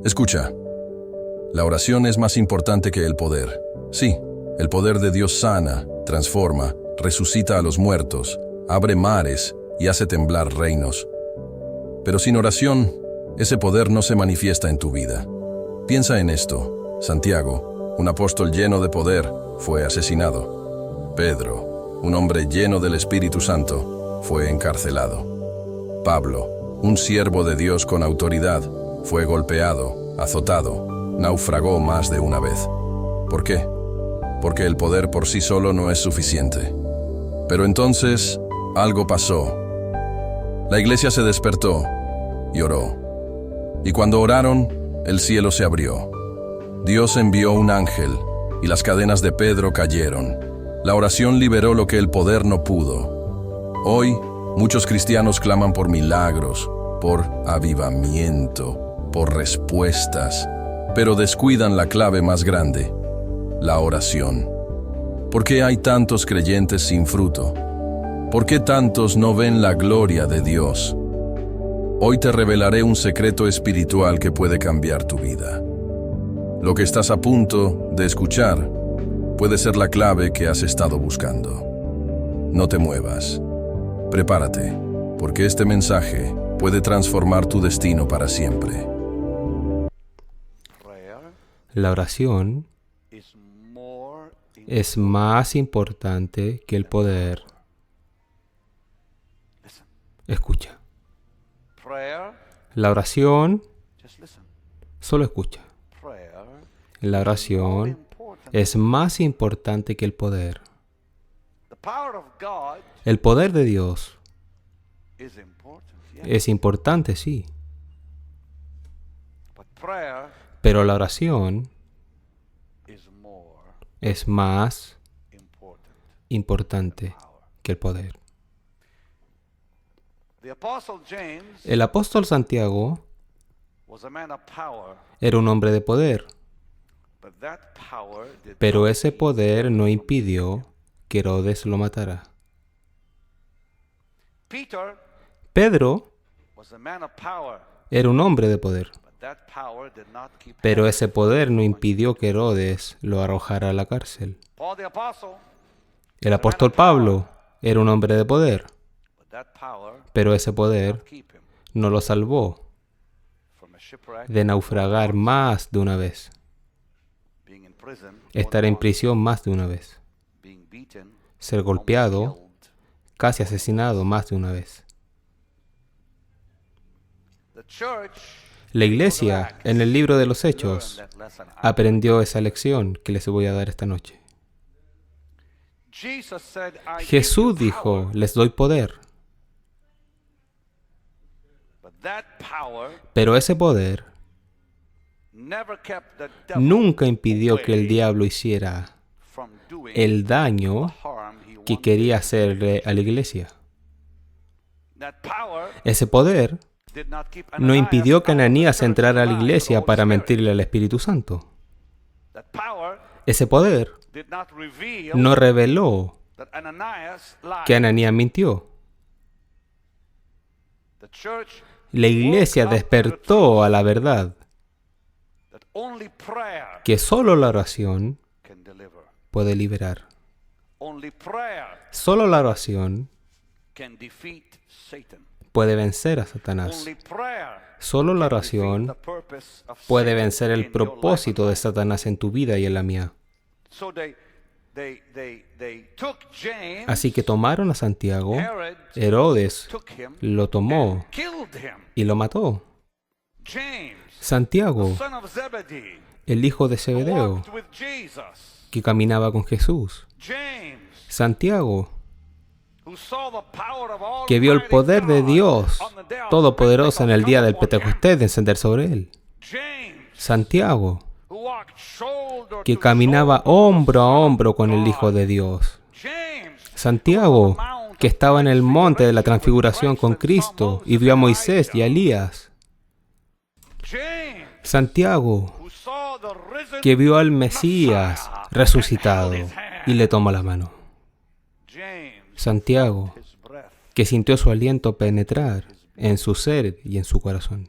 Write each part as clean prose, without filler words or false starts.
Escucha, la oración es más importante que el poder. Sí, el poder de Dios sana, transforma, resucita a los muertos, abre mares y hace temblar reinos. Pero sin oración, ese poder no se manifiesta en tu vida. Piensa en esto. Santiago, un apóstol lleno de poder, fue asesinado. Pedro, un hombre lleno del Espíritu Santo, fue encarcelado. Pablo, un siervo de Dios con autoridad, fue golpeado, azotado, naufragó más de una vez. ¿Por qué? Porque el poder por sí solo no es suficiente. Pero entonces, algo pasó. La iglesia se despertó y oró. Y cuando oraron, el cielo se abrió. Dios envió un ángel y las cadenas de Pedro cayeron. La oración liberó lo que el poder no pudo. Hoy, muchos cristianos claman por milagros, por avivamiento, por respuestas, pero descuidan la clave más grande, la oración. ¿Por qué hay tantos creyentes sin fruto? ¿Por qué tantos no ven la gloria de Dios? Hoy te revelaré un secreto espiritual que puede cambiar tu vida. Lo que estás a punto de escuchar puede ser la clave que has estado buscando. No te muevas. Prepárate, porque este mensaje puede transformar tu destino para siempre. La oración es más importante que el poder. Escucha. La oración, solo escucha. La oración es más importante que el poder. El poder de Dios es importante, sí. Pero la oración es más importante que el poder. El apóstol Santiago era un hombre de poder, pero ese poder no impidió que Herodes lo matara. Pedro era un hombre de poder, pero ese poder no impidió que Herodes lo arrojara a la cárcel. El apóstol Pablo era un hombre de poder, pero ese poder no lo salvó de naufragar más de una vez, estar en prisión más de una vez, ser golpeado, casi asesinado más de una vez. La iglesia, en el libro de los Hechos, aprendió esa lección que les voy a dar esta noche. Jesús dijo, les doy poder. Pero ese poder nunca impidió que el diablo hiciera el daño que quería hacerle a la iglesia. Ese poder no impidió que Ananías entrara a la iglesia para mentirle al Espíritu Santo. Ese poder no reveló que Ananías mintió. La iglesia despertó a la verdad que solo la oración puede liberar. Solo la oración puede vencer a Satanás. Solo la oración puede vencer el propósito de Satanás en tu vida y en la mía. Así que tomaron a Santiago, Herodes lo tomó y lo mató. Santiago, el hijo de Zebedeo, que caminaba con Jesús. Santiago, que vio el poder de Dios Todopoderoso en el día del Pentecostés descender sobre él. Santiago, que caminaba hombro a hombro con el Hijo de Dios. Santiago, que estaba en el monte de la transfiguración con Cristo y vio a Moisés y a Elías. Santiago, que vio al Mesías resucitado y le tomó la mano. Santiago, que sintió su aliento penetrar en su ser y en su corazón.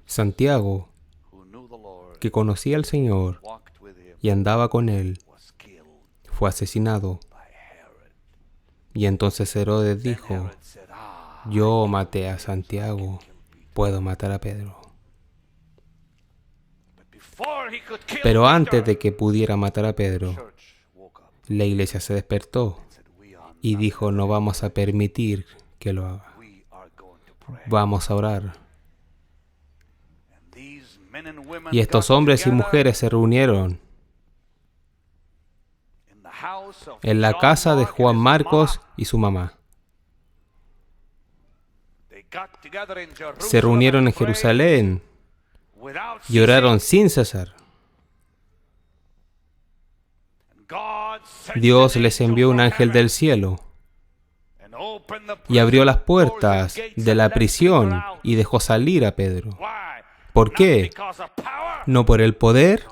Santiago, que conocía al Señor y andaba con Él, fue asesinado. Y entonces Herodes dijo, yo maté a Santiago, puedo matar a Pedro. Pero antes de que pudiera matar a Pedro, la iglesia se despertó y dijo, no vamos a permitir que lo haga. Vamos a orar. Y estos hombres y mujeres se reunieron en la casa de Juan Marcos y su mamá. Se reunieron en Jerusalén y oraron sin cesar. Dios les envió un ángel del cielo y abrió las puertas de la prisión y dejó salir a Pedro. ¿Por qué? No por el poder,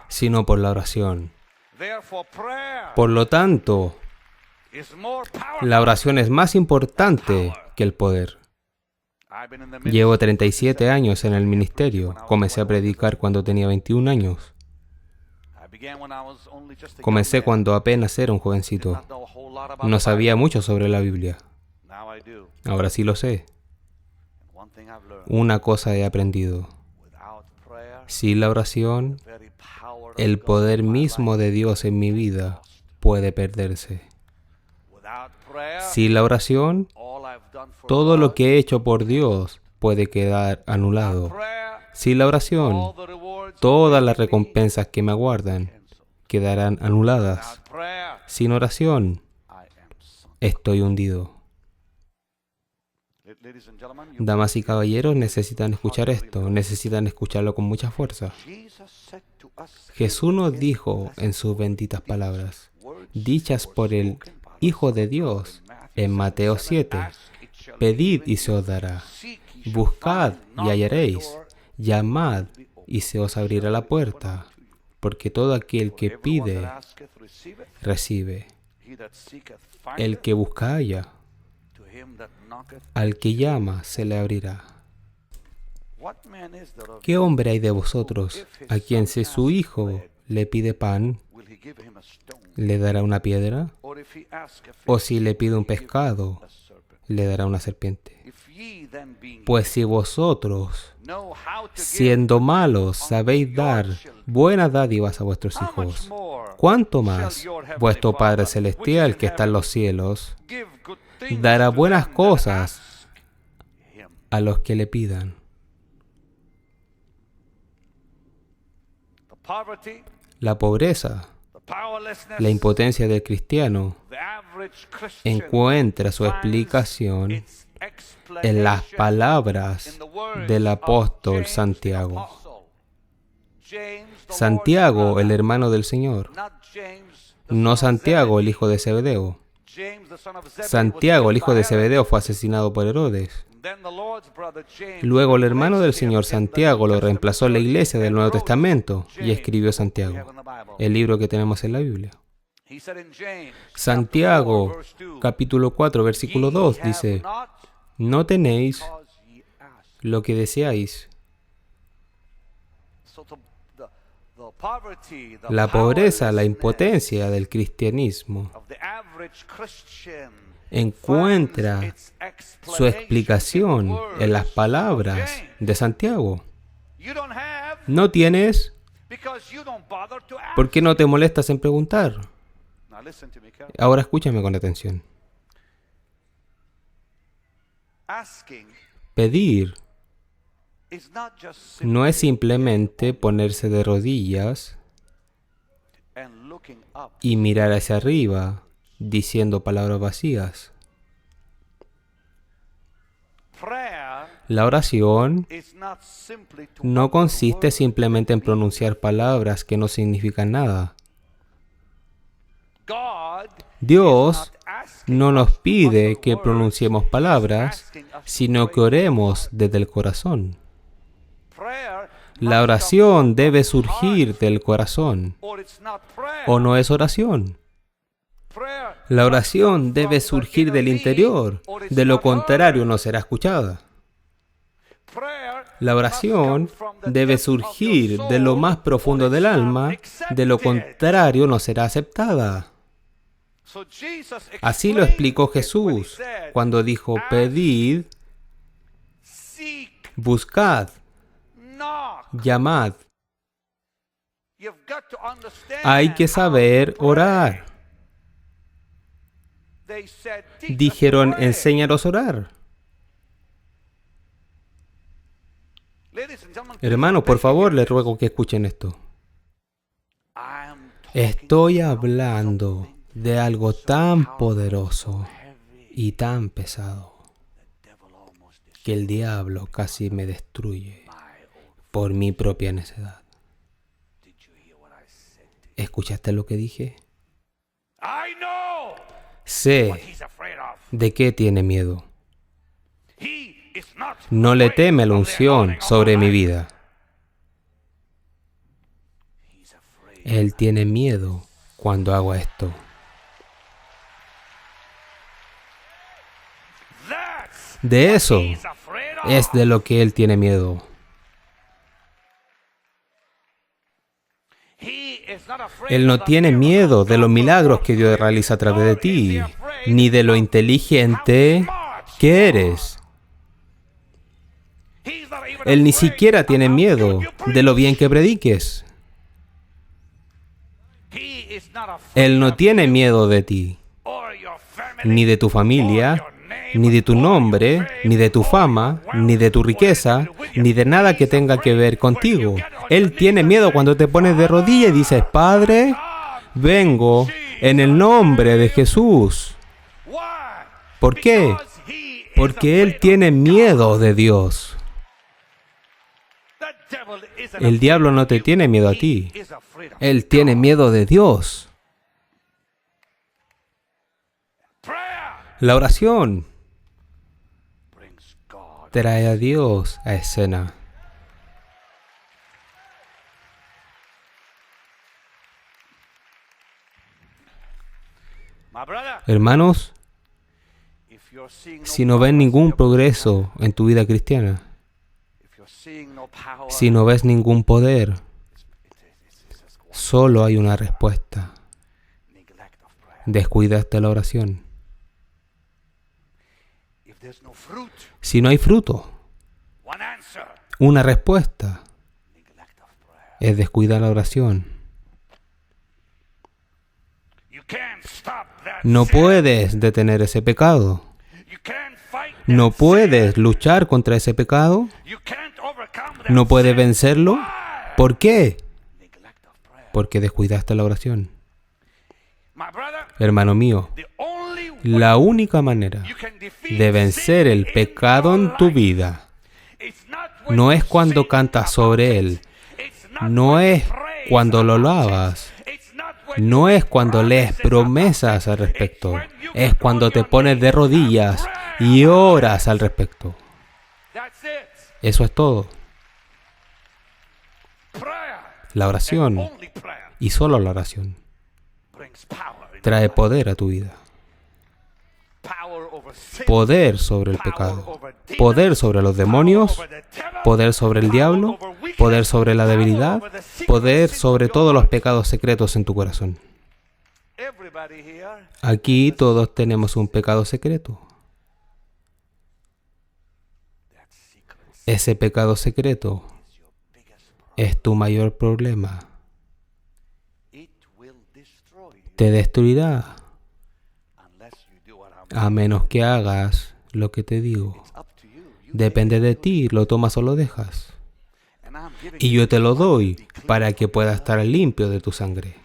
sino por la oración. Por lo tanto, la oración es más importante que el poder. Llevo 37 años en el ministerio. Comencé a predicar cuando tenía 21 años. Comencé cuando apenas era un jovencito. No sabía mucho sobre la Biblia. Ahora sí lo sé. Una cosa he aprendido. Sin la oración, el poder mismo de Dios en mi vida puede perderse. Sin la oración, todo lo que he hecho por Dios puede quedar anulado. Sin la oración, todas las recompensas que me aguardan quedarán anuladas. Sin oración, estoy hundido. Damas y caballeros, necesitan escuchar esto, necesitan escucharlo con mucha fuerza. Jesús nos dijo en sus benditas palabras, dichas por el Hijo de Dios, en Mateo 7, pedid y se os dará, buscad y hallaréis, llamad y se os abrirá la puerta, porque todo aquel que pide, recibe. El que busca halla, al que llama se le abrirá. ¿Qué hombre hay de vosotros a quien si su hijo le pide pan, le dará una piedra? ¿O si le pide un pescado, le dará una serpiente? Pues si vosotros, siendo malos, sabéis dar buenas dádivas a vuestros hijos, ¿cuánto más vuestro Padre Celestial que está en los cielos dará buenas cosas a los que le pidan? La pobreza, la impotencia del cristiano encuentra su explicación en las palabras del apóstol Santiago. Santiago, el hermano del Señor, no Santiago, el hijo de Zebedeo. Santiago, el hijo de Zebedeo, fue asesinado por Herodes. Luego el hermano del Señor, Santiago, lo reemplazó en la iglesia del Nuevo Testamento y escribió Santiago, el libro que tenemos en la Biblia. Santiago, capítulo 4, versículo 2, dice, no tenéis lo que deseáis. La pobreza, la impotencia del cristianismo encuentra su explicación en las palabras de Santiago. No tienes porque no te molestas en preguntar. Ahora escúchame con atención. Pedir no es simplemente ponerse de rodillas y mirar hacia arriba diciendo palabras vacías. La oración no consiste simplemente en pronunciar palabras que no significan nada. Dios no nos pide que pronunciemos palabras, sino que oremos desde el corazón. La oración debe surgir del corazón, o no es oración. La oración debe surgir del interior, de lo contrario no será escuchada. La oración debe surgir de lo más profundo del alma, de lo contrario no será aceptada. Así lo explicó Jesús cuando dijo: pedid, buscad, llamad. Hay que saber orar. Dijeron: enséñanos a orar. Hermano, por favor, les ruego que escuchen esto. Estoy hablando de algo tan poderoso y tan pesado que el diablo casi me destruye por mi propia necedad. ¿Escuchaste lo que dije? Sé de qué tiene miedo. No le teme la unción sobre mi vida. Él tiene miedo cuando hago esto. De eso es de lo que Él tiene miedo. Él no tiene miedo de los milagros que Dios realiza a través de ti, ni de lo inteligente que eres. Él ni siquiera tiene miedo de lo bien que prediques. Él no tiene miedo de ti, ni de tu familia, ni de tu nombre, ni de tu fama, ni de tu riqueza, ni de nada que tenga que ver contigo. Él tiene miedo cuando te pones de rodillas y dices: Padre, vengo en el nombre de Jesús. ¿Por qué? Porque Él tiene miedo de Dios. El diablo no te tiene miedo a ti. Él tiene miedo de Dios. La oración trae a Dios a escena. Hermanos, si no ves ningún progreso en tu vida cristiana, si no ves ningún poder, solo hay una respuesta: descuidaste la oración. Si no hay fruto, una respuesta es descuidar la oración. No puedes detener ese pecado. No puedes luchar contra ese pecado. No puedes vencerlo. ¿Por qué? Porque descuidaste la oración. Hermano mío, la única manera de vencer el pecado en tu vida no es cuando cantas sobre él, no es cuando lo alabas, no es cuando lees promesas al respecto, es cuando te pones de rodillas y oras al respecto. Eso es todo. La oración, y solo la oración, trae poder a tu vida. Poder sobre el pecado, poder sobre los demonios, poder sobre el diablo, poder sobre la debilidad, poder sobre todos los pecados secretos en tu corazón. Aquí todos tenemos un pecado secreto. Ese pecado secreto es tu mayor problema. Te destruirá a menos que hagas lo que te digo. Depende de ti, lo tomas o lo dejas. Y yo te lo doy para que puedas estar limpio de tu sangre.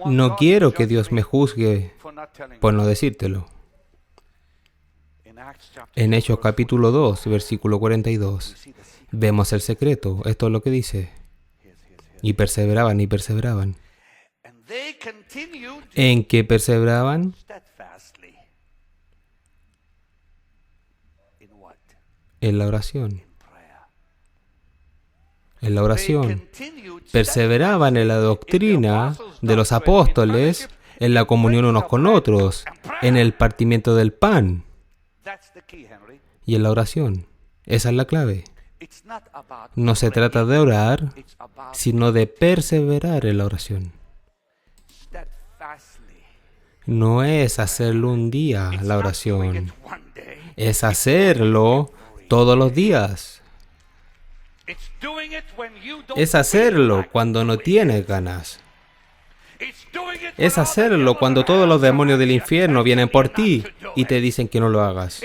No quiero que Dios me juzgue por no decírtelo. En Hechos capítulo 2, versículo 42, vemos el secreto. Esto es lo que dice. Y perseveraban y perseveraban. ¿En qué perseveraban? En la oración. En la oración. Perseveraban en la doctrina de los apóstoles, en la comunión unos con otros, en el partimiento del pan. Y en la oración, esa es la clave. No se trata de orar, sino de perseverar en la oración. No es hacerlo un día, la oración. Es hacerlo todos los días. Es hacerlo cuando no tienes ganas. Es hacerlo cuando todos los demonios del infierno vienen por ti y te dicen que no lo hagas.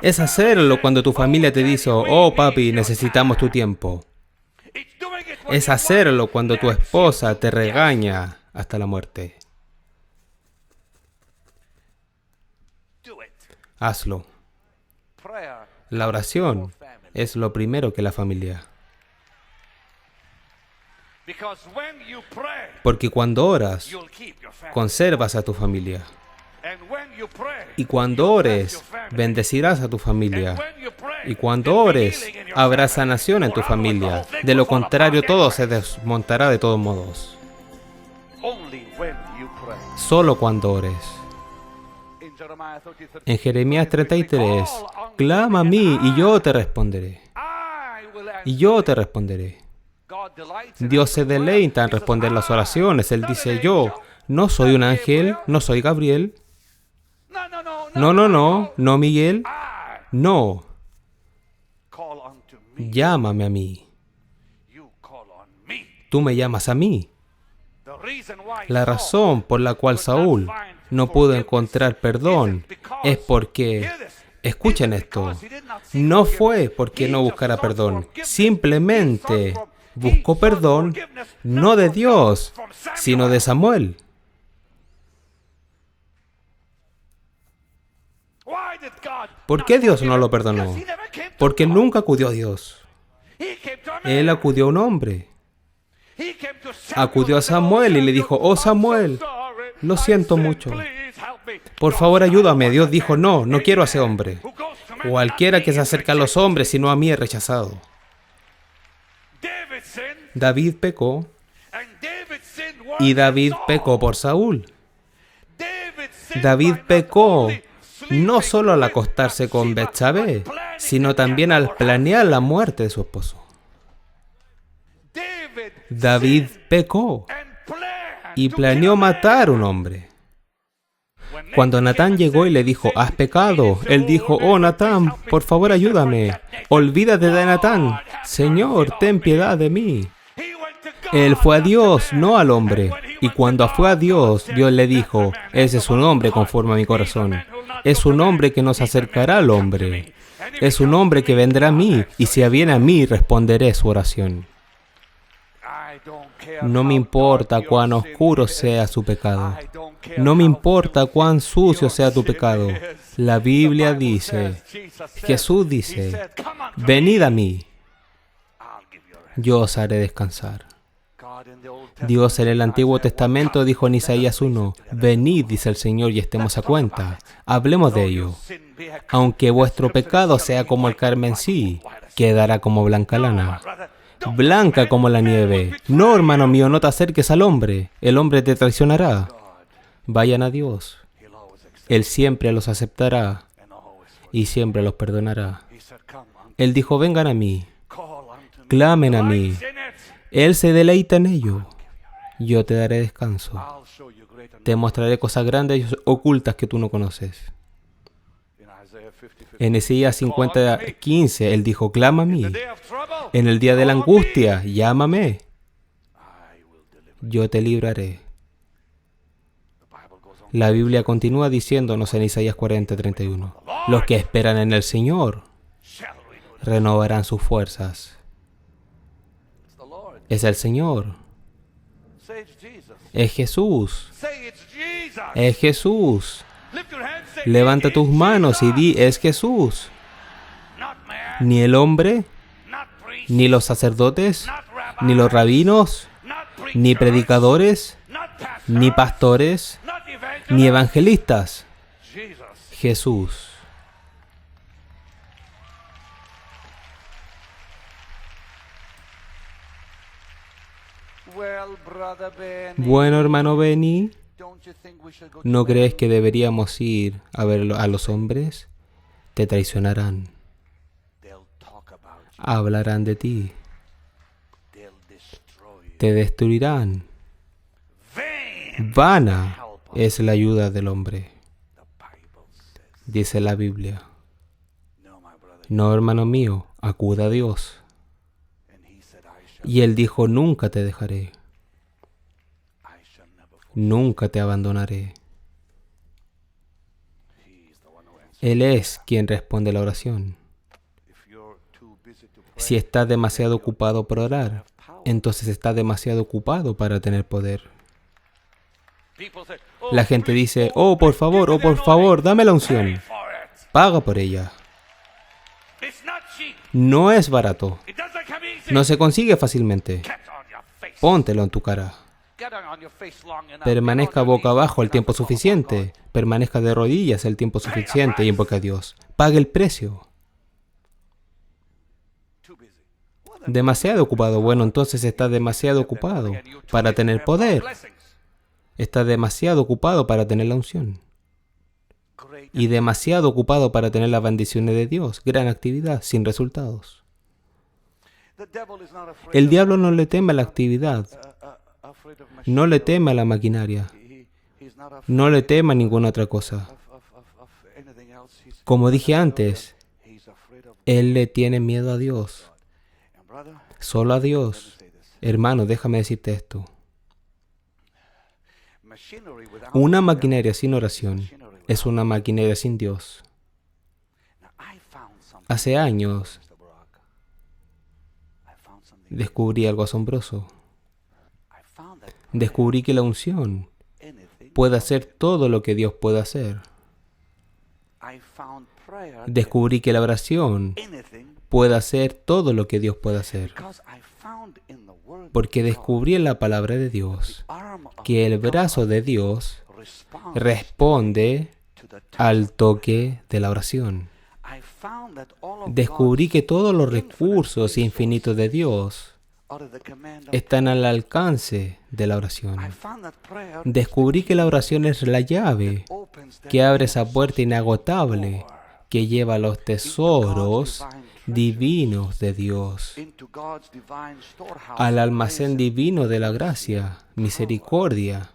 Es hacerlo cuando tu familia te dice, oh papi, necesitamos tu tiempo. Es hacerlo cuando tu esposa te regaña hasta la muerte. Hazlo. La oración es lo primero que la familia. Porque cuando oras, conservas a tu familia. Y cuando ores, bendecirás a tu familia. Y cuando ores, habrá sanación en tu familia. De lo contrario, todo se desmontará de todos modos. Solo cuando ores. En Jeremías 33, clama a mí y yo te responderé. Y yo te responderé. Dios se deleita en responder las oraciones. Él dice, yo no soy un ángel, no soy Gabriel. No, Miguel. No. Llámame a mí. Tú me llamas a mí. La razón por la cual Saúl no pudo encontrar perdón es porque, escuchen esto, no fue porque no buscara perdón, simplemente buscó perdón no de Dios, sino de Samuel. ¿Por qué Dios no lo perdonó? Porque nunca acudió a Dios. Él acudió a un hombre. Acudió a Samuel y le dijo, oh Samuel, lo siento mucho. Por favor, ayúdame. Dios dijo, no quiero a ese hombre. Cualquiera que se acerque a los hombres, sino a mí es rechazado. David pecó. Y David pecó por Saúl. David pecó no solo al acostarse con Betsabé, sino también al planear la muerte de su esposo. David pecó y planeó matar a un hombre. Cuando Natán llegó y le dijo, has pecado, él dijo, oh Natán, por favor ayúdame. Olvídate de Natán. Señor, ten piedad de mí. Él fue a Dios, no al hombre. Y cuando fue a Dios, Dios le dijo, ese es un hombre conforme a mi corazón. Es un hombre que nos acercará al hombre. Es un hombre que vendrá a mí, y si viene a mí, responderé su oración. No me importa cuán oscuro sea su pecado. No me importa cuán sucio sea tu pecado. La Biblia dice, Jesús dice, venid a mí, yo os haré descansar. Dios en el Antiguo Testamento dijo en Isaías 1, venid, dice el Señor, y estemos a cuenta. Hablemos de ello. Aunque vuestro pecado sea como el carmesí, quedará como blanca lana. Blanca como la nieve. No, hermano mío, no te acerques al hombre. El hombre te traicionará. Vayan a Dios. Él siempre los aceptará y siempre los perdonará. Él dijo, vengan a mí. Clamen a mí. Él se deleita en ello. Yo te daré descanso. Te mostraré cosas grandes y ocultas que tú no conoces. En Isaías 50:15, Él dijo, clama a mí. En el día de la angustia, llámame. Yo te libraré. La Biblia continúa diciéndonos en Isaías 40:31, los que esperan en el Señor renovarán sus fuerzas. Es el Señor. Es Jesús. Es Jesús. Levanta tus manos y di, es Jesús. Ni el hombre, ni los sacerdotes, ni los rabinos, ni predicadores, ni pastores, ni evangelistas. Jesús. Bueno, hermano Benny, ¿no crees que deberíamos ir a ver a los hombres Te traicionarán. Hablarán de ti. Te destruirán. Vana es la ayuda del hombre, dice la Biblia. No, hermano mío, acuda a Dios. Y Él dijo, nunca te dejaré. Nunca te abandonaré. Él es quien responde la oración. Si estás demasiado ocupado por orar, entonces estás demasiado ocupado para tener poder. La gente dice, oh por favor, dame la unción. Paga por ella. No es barato. No se consigue fácilmente. Póntelo en tu cara. Permanezca boca abajo el tiempo suficiente. Permanezca de rodillas el tiempo suficiente y invoque a Dios. Pague el precio. Demasiado ocupado. Bueno, entonces está demasiado ocupado para tener poder. Está demasiado ocupado para tener la unción. Y demasiado ocupado para tener las bendiciones de Dios. Gran actividad, sin resultados. El diablo no le teme a la actividad. No le teme a la maquinaria. No le teme a ninguna otra cosa. Como dije antes, él le tiene miedo a Dios. Solo a Dios. Hermano, déjame decirte esto. Una maquinaria sin oración es una maquinaria sin Dios. Hace años descubrí algo asombroso. Descubrí que la unción puede hacer todo lo que Dios puede hacer. Descubrí que la oración puede hacer todo lo que Dios puede hacer. Porque descubrí en la palabra de Dios que el brazo de Dios responde al toque de la oración. Descubrí que todos los recursos infinitos de Dios están al alcance de la oración. Descubrí que la oración es la llave que abre esa puerta inagotable que lleva a los tesoros divinos de Dios, al almacén divino de la gracia, misericordia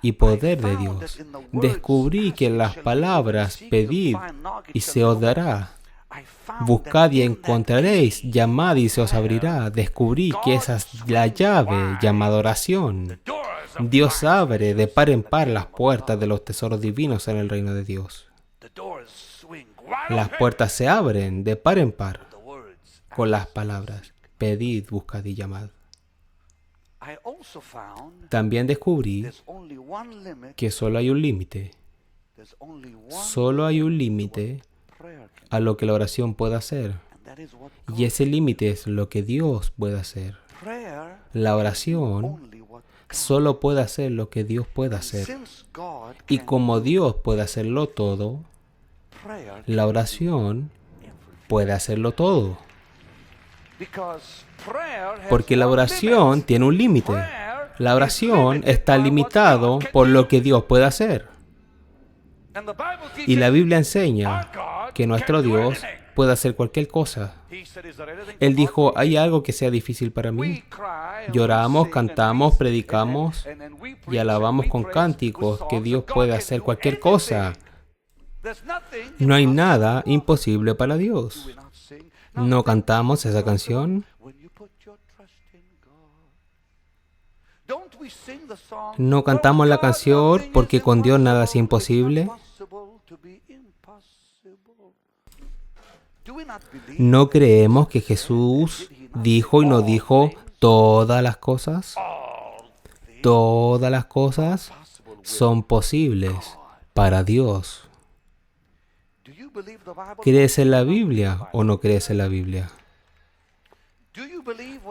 y poder de Dios. Descubrí que en las palabras pedid y se os dará, buscad y encontraréis, llamad y se os abrirá. Descubrí que esa es la llave llamada oración. Dios abre de par en par las puertas de los tesoros divinos en el reino de Dios. Las puertas se abren de par en par con las palabras pedid, buscad y llamad. También descubrí que solo hay un límite. Solo hay un límite a lo que la oración puede hacer. Y ese límite es lo que Dios puede hacer. La oración solo puede hacer lo que Dios puede hacer. Y como Dios puede hacerlo todo, la oración puede hacerlo todo. Porque la oración tiene un límite. La oración está limitado por lo que Dios puede hacer. Y la Biblia enseña que nuestro Dios puede hacer cualquier cosa. Él dijo, ¿hay algo que sea difícil para mí? Lloramos, cantamos, predicamos y alabamos con cánticos que Dios puede hacer cualquier cosa. No hay nada imposible para Dios. ¿No cantamos esa canción? ¿No cantamos la canción porque con Dios nada es imposible? ¿No creemos que Jesús dijo y no dijo todas las cosas? Todas las cosas son posibles para Dios. ¿Crees en la Biblia o no crees en la Biblia?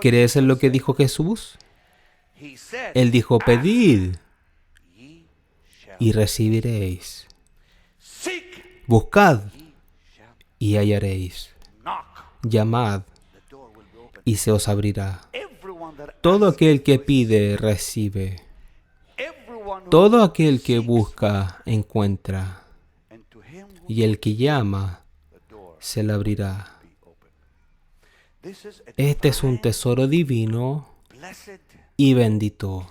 ¿Crees en lo que dijo Jesús? Él dijo, pedid y recibiréis. Buscad y hallaréis. Llamad y se os abrirá. Todo aquel que pide, recibe. Todo aquel que busca, encuentra. Y el que llama, se le abrirá. Este es un tesoro divino y bendito.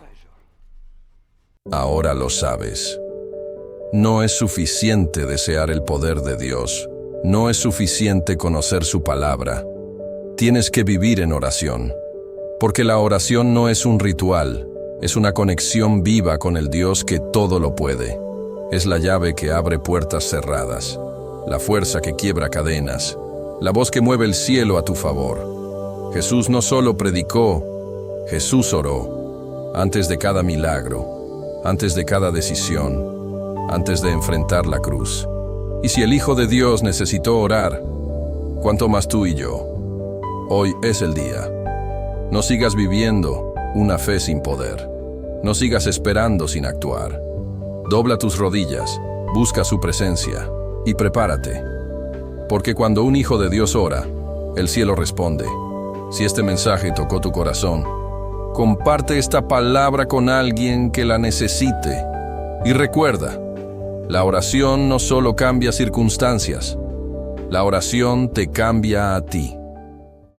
Ahora lo sabes. No es suficiente desear el poder de Dios. No es suficiente conocer su palabra. Tienes que vivir en oración. Porque la oración no es un ritual, es una conexión viva con el Dios que todo lo puede. Es la llave que abre puertas cerradas, la fuerza que quiebra cadenas, la voz que mueve el cielo a tu favor. Jesús no solo predicó, Jesús oró. Antes de cada milagro, antes de cada decisión, antes de enfrentar la cruz. Y si el Hijo de Dios necesitó orar, ¿cuánto más tú y yo? Hoy es el día. No sigas viviendo una fe sin poder. No sigas esperando sin actuar. Dobla tus rodillas, busca su presencia y prepárate. Porque cuando un hijo de Dios ora, el cielo responde. Si este mensaje tocó tu corazón, comparte esta palabra con alguien que la necesite. Y recuerda, la oración no solo cambia circunstancias, la oración te cambia a ti.